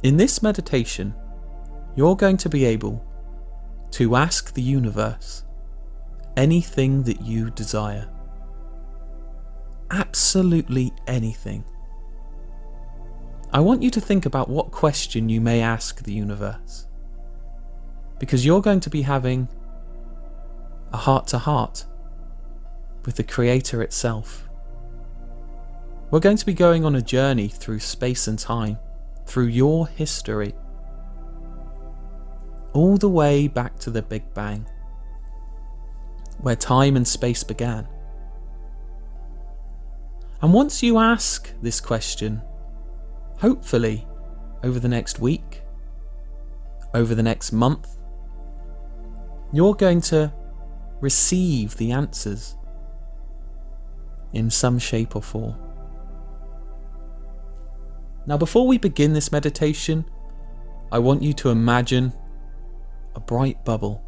In this meditation, you're going to be able to ask the universe anything that you desire. Absolutely anything. I want you to think about what question you may ask the universe, because you're going to be having a heart-to-heart with the Creator itself. We're going to be going on a journey through space and time, through your history, all the way back to the Big Bang, where time and space began. And once you ask this question, hopefully over the next week, over the next month, you're going to receive the answers in some shape or form. Now, before we begin this meditation, I want you to imagine a bright bubble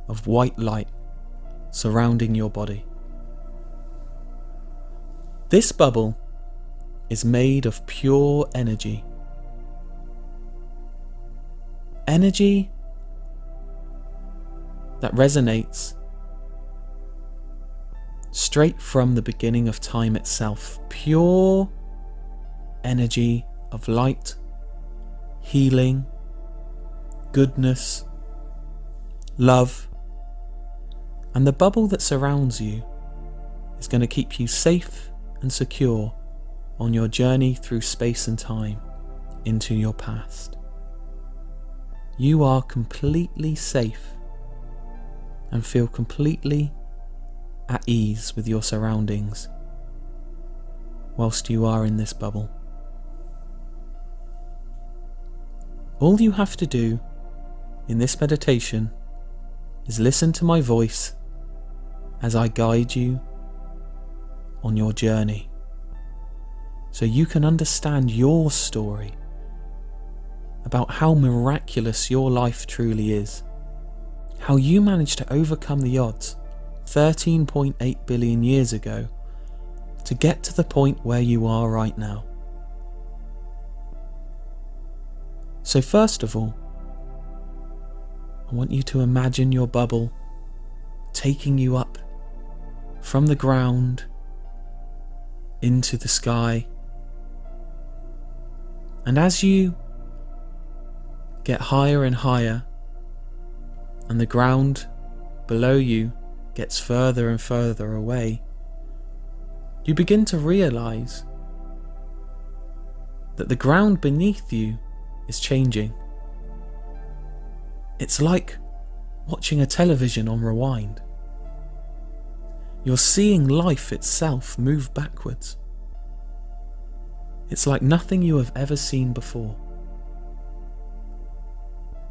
of white light surrounding your body. This bubble is made of pure energy. Energy that resonates straight from the beginning of time itself. Pure energy of light, healing, goodness, love. And the bubble that surrounds you is going to keep you safe and secure on your journey through space and time into your past. You are completely safe and feel completely at ease with your surroundings whilst you are in this bubble. All you have to do in this meditation is listen to my voice as I guide you on your journey, so you can understand your story about how miraculous your life truly is, how you managed to overcome the odds 13.8 billion years ago to get to the point where you are right now. So first of all, I want you to imagine your bubble taking you up from the ground into the sky. And as you get higher and higher, and the ground below you gets further and further away, you begin to realize that the ground beneath you is changing. It's like watching a television on rewind. You're seeing life itself move backwards. It's like nothing you have ever seen before.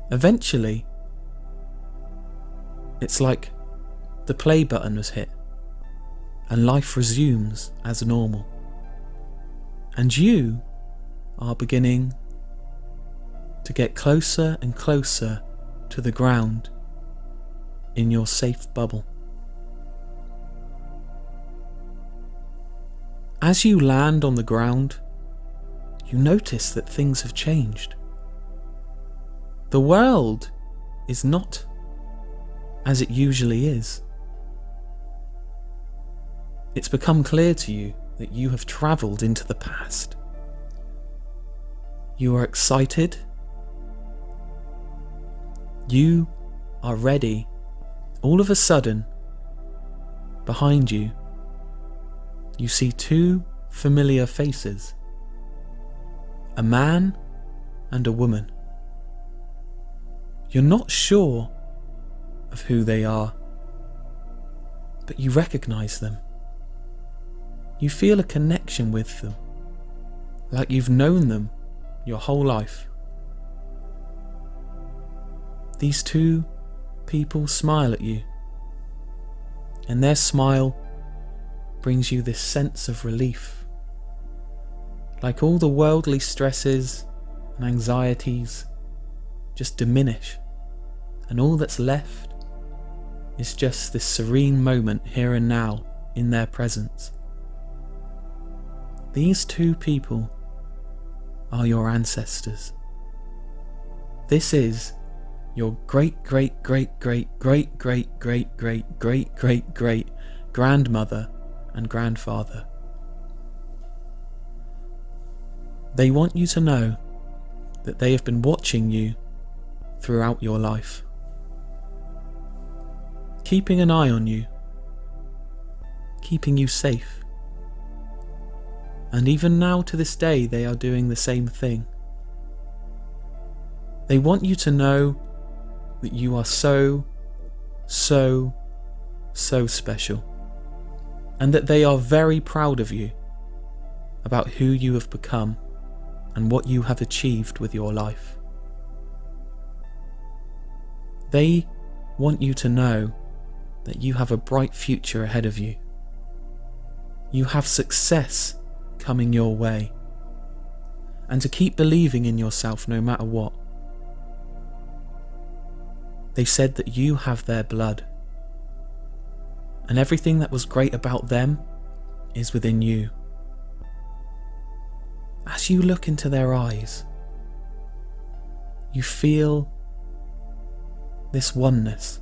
Eventually, it's like the play button was hit and life resumes as normal. And you are beginning to get closer and closer to the ground in your safe bubble. As you land on the ground, you notice that things have changed. The world is not as it usually is. It's become clear to you that you have travelled into the past. You are excited. You are ready. All of a sudden, behind you, you see two familiar faces. A man and a woman. You're not sure of who they are, but you recognize them. You feel a connection with them, like you've known them your whole life. These two people smile at you, and their smile brings you this sense of relief, like all the worldly stresses and anxieties just diminish, and all that's left is just this serene moment here and now in their presence. These two people are your ancestors. This is your great great great great great great great great great great great grandmother and grandfather. They want you to know that they have been watching you throughout your life, keeping an eye on you, keeping you safe. And even now to this day they are doing the same thing. They want you to know that you are so special, and that they are very proud of you about who you have become and what you have achieved with your life. They want you to know that you have a bright future ahead of you. You have success coming your way, and to keep believing in yourself no matter what. They said that you have their blood, and everything that was great about them is within you. As you look into their eyes, you feel this oneness,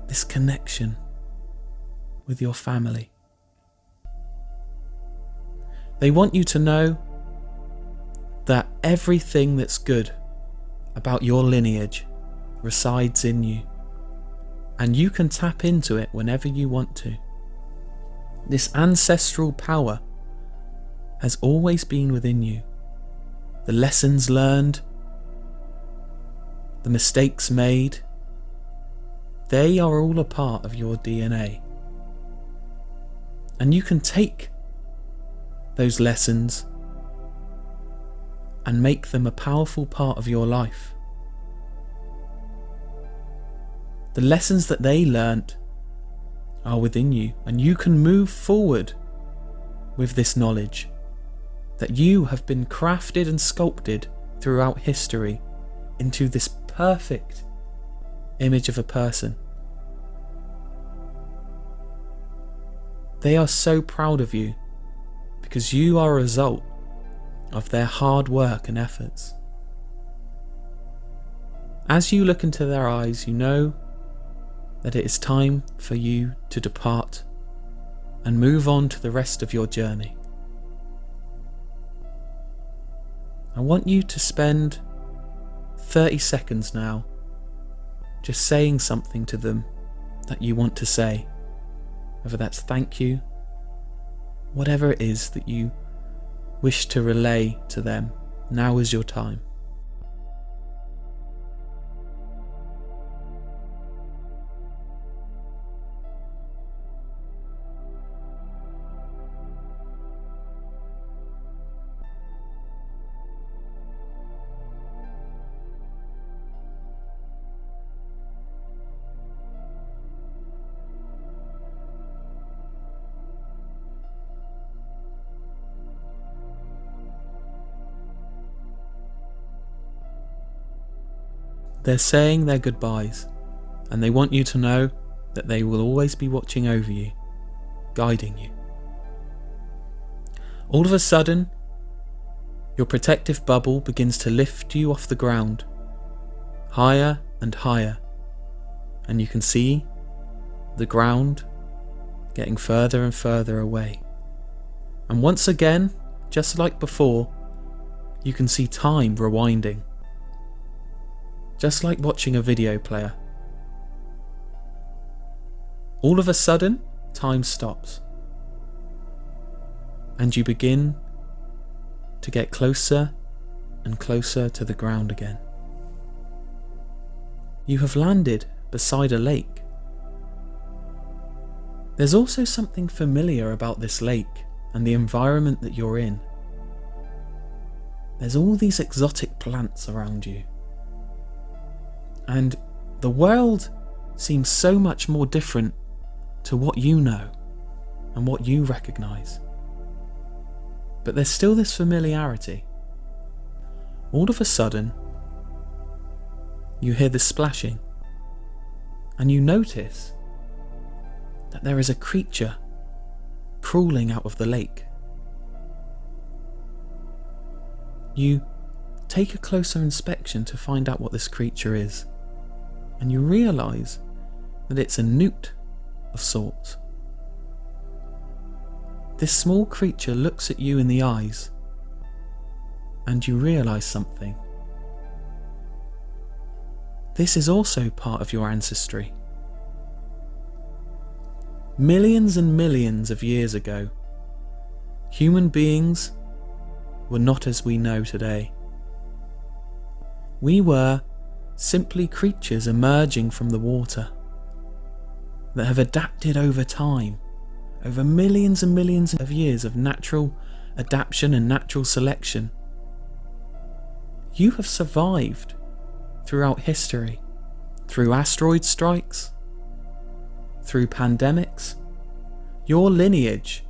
this connection with your family. They want you to know that everything that's good about your lineage resides in you, and you can tap into it whenever you want to. This ancestral power has always been within you. The lessons learned, the mistakes made, they are all a part of your DNA. And you can take those lessons and make them a powerful part of your life. The lessons that they learnt are within you, and you can move forward with this knowledge that you have been crafted and sculpted throughout history into this perfect image of a person. They are so proud of you because you are a result of their hard work and efforts. As you look into their eyes, you know that it is time for you to depart and move on to the rest of your journey. I want you to spend 30 seconds now just saying something to them that you want to say, whether that's thank you, whatever it is that you wish to relay to them. Now is your time. They're saying their goodbyes, and they want you to know that they will always be watching over you, guiding you. All of a sudden, your protective bubble begins to lift you off the ground, higher and higher, and you can see the ground getting further and further away. And once again, just like before, you can see time rewinding. Just like watching a video player. All of a sudden, time stops, and you begin to get closer and closer to the ground again. You have landed beside a lake. There's also something familiar about this lake and the environment that you're in. There's all these exotic plants around you. And the world seems so much more different to what you know and what you recognise. But there's still this familiarity. All of a sudden, you hear this splashing, and you notice that there is a creature crawling out of the lake. You take a closer inspection to find out what this creature is, and you realise that it's a newt of sorts. This small creature looks at you in the eyes, and you realise something. This is also part of your ancestry. Millions and millions of years ago, human beings were not as we know today. We were simply creatures emerging from the water that have adapted over time, over millions and millions of years of natural adaptation and natural selection. You have survived throughout history, through asteroid strikes, through pandemics. Your lineage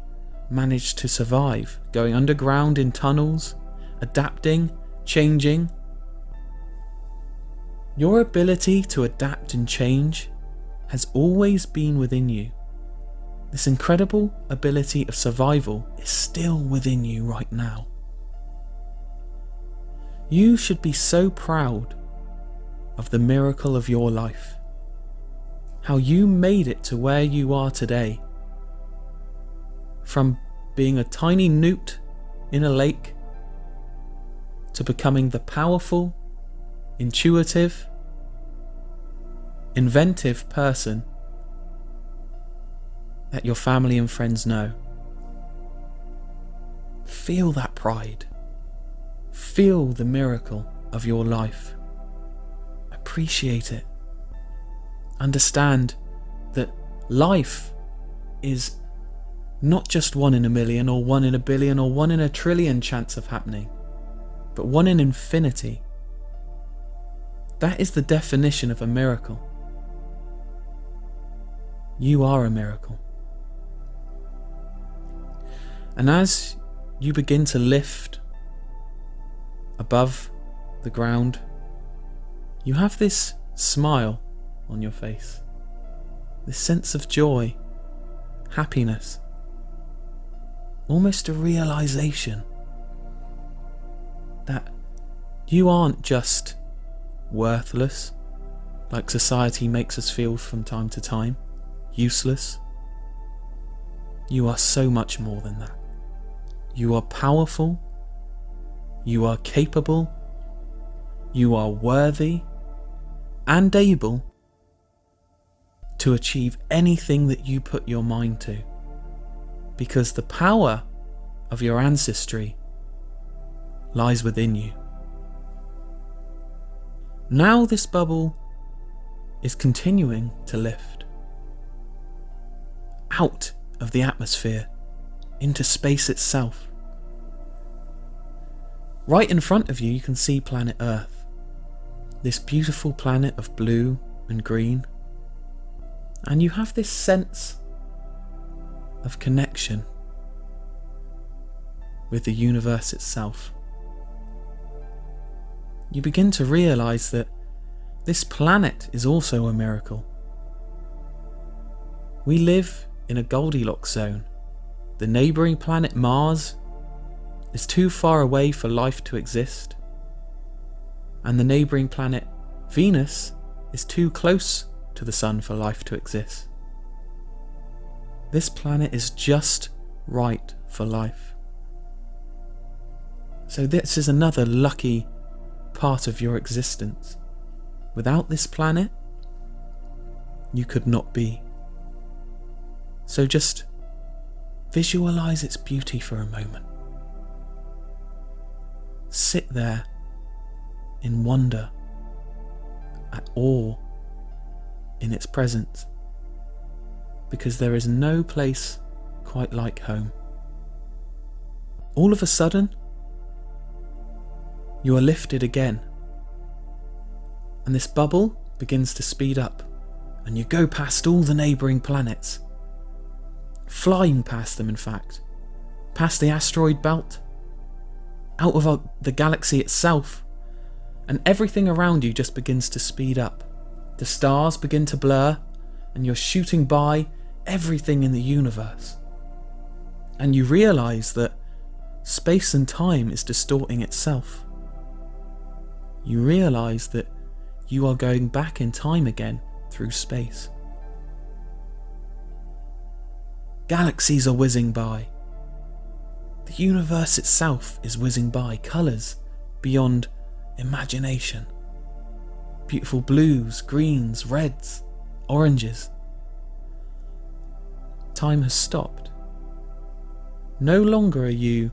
managed to survive, going underground in tunnels, adapting, changing. Your ability to adapt and change has always been within you. This incredible ability of survival is still within you right now. You should be so proud of the miracle of your life, how you made it to where you are today, from being a tiny newt in a lake to becoming the powerful, intuitive, inventive person that your family and friends know. Feel that pride. Feel the miracle of your life. Appreciate it. Understand that life is not just 1 in a million or 1 in a billion or 1 in a trillion chance of happening, but 1 in infinity. That is the definition of a miracle. You are a miracle. And as you begin to lift above the ground, you have this smile on your face, this sense of joy, happiness, almost a realization that you aren't just worthless, like society makes us feel from time to time, useless. You are so much more than that. You are powerful, you are capable, you are worthy and able to achieve anything that you put your mind to, because the power of your ancestry lies within you. Now this bubble is continuing to lift out of the atmosphere into space itself. Right in front of you, you can see planet Earth, this beautiful planet of blue and green, and you have this sense of connection with the universe itself. You begin to realize that this planet is also a miracle. We live in a Goldilocks zone. The neighbouring planet Mars is too far away for life to exist, and the neighbouring planet Venus is too close to the Sun for life to exist. This planet is just right for life. So this is another lucky part of your existence. Without this planet, you could not be. So just visualize its beauty for a moment. Sit there in wonder, at awe in its presence, because there is no place quite like home. All of a sudden, you are lifted again, and this bubble begins to speed up, and you go past all the neighbouring planets, flying past them in fact, past the asteroid belt, out of the galaxy itself, and everything around you just begins to speed up. The stars begin to blur, and you're shooting by everything in the universe. And you realise that space and time is distorting itself. you realise that you are going back in time again through space. Galaxies are whizzing by. The universe itself is whizzing by, colours beyond imagination. Beautiful blues, greens, reds, oranges. Time has stopped. No longer are you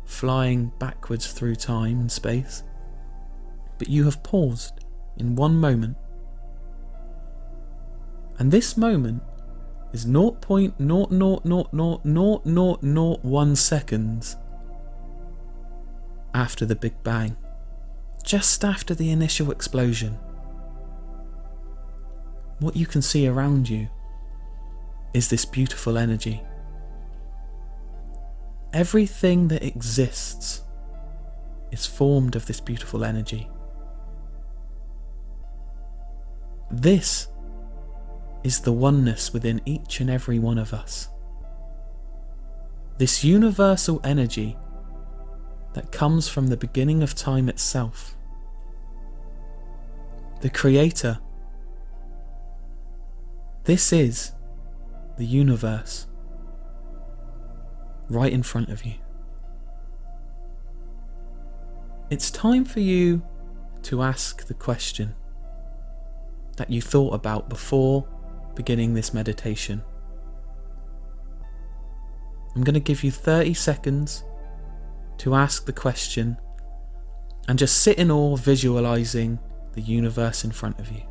flying backwards through time and space, but you have paused in one moment. And this moment is 0.0000001 seconds after the Big Bang, just after the initial explosion. What you can see around you is this beautiful energy. Everything that exists is formed of this beautiful energy. This is the oneness within each and every one of us. This universal energy that comes from the beginning of time itself. The Creator. This is the universe right in front of you. It's time for you to ask the question that you thought about before beginning this meditation. I'm going to give you 30 seconds to ask the question and just sit in awe, visualizing the universe in front of you.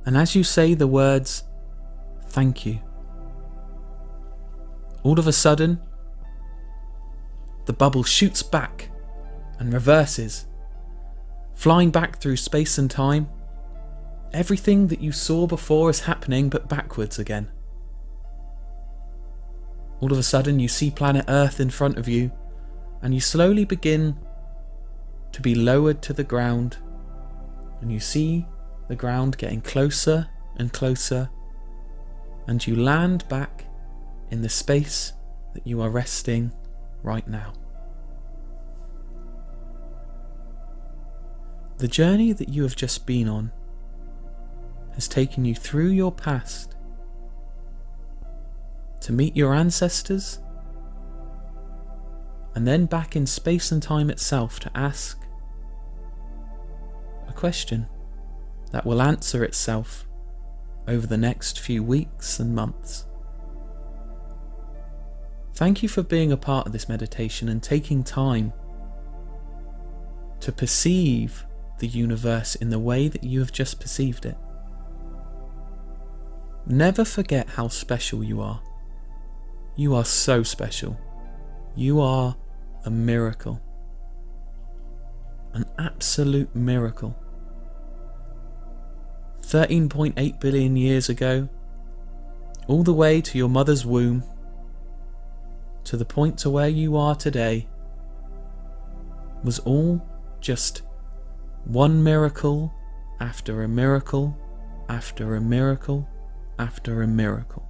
And as you say the words, thank you, all of a sudden, the bubble shoots back and reverses, flying back through space and time. Everything that you saw before is happening, but backwards again. All of a sudden, you see planet Earth in front of you, and you slowly begin to be lowered to the ground, and you see the ground getting closer and closer, and you land back in the space that you are resting right now. The journey that you have just been on has taken you through your past to meet your ancestors, and then back in space and time itself to ask a question that will answer itself over the next few weeks and months. Thank you for being a part of this meditation and taking time to perceive the universe in the way that you have just perceived it. Never forget how special you are. You are so special. You are a miracle. An absolute miracle. 13.8 billion years ago, all the way to your mother's womb, to the point to where you are today, was all just one miracle after a miracle after a miracle after a miracle.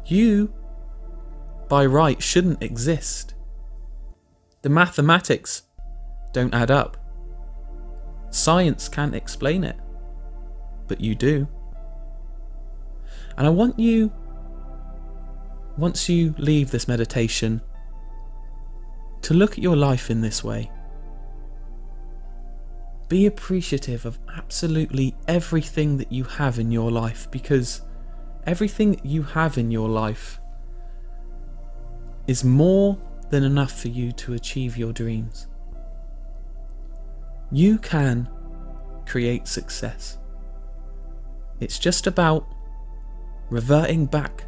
You, by right, shouldn't exist. The mathematics don't add up. Science can't explain it, but you do. And I want you, once you leave this meditation, to look at your life in this way. Be appreciative of absolutely everything that you have in your life, because everything that you have in your life is more than enough for you to achieve your dreams. You can create success. It's just about reverting back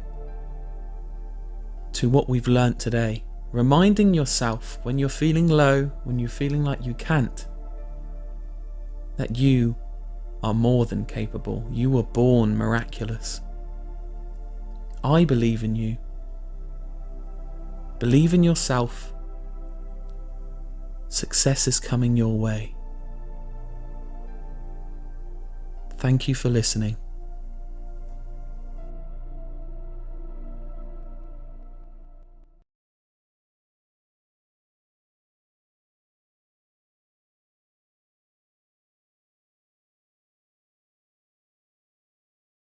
to what we've learnt today, reminding yourself when you're feeling low, when you're feeling like you can't, that you are more than capable. You were born miraculous. I believe in you. Believe in yourself. Success is coming your way. Thank you for listening.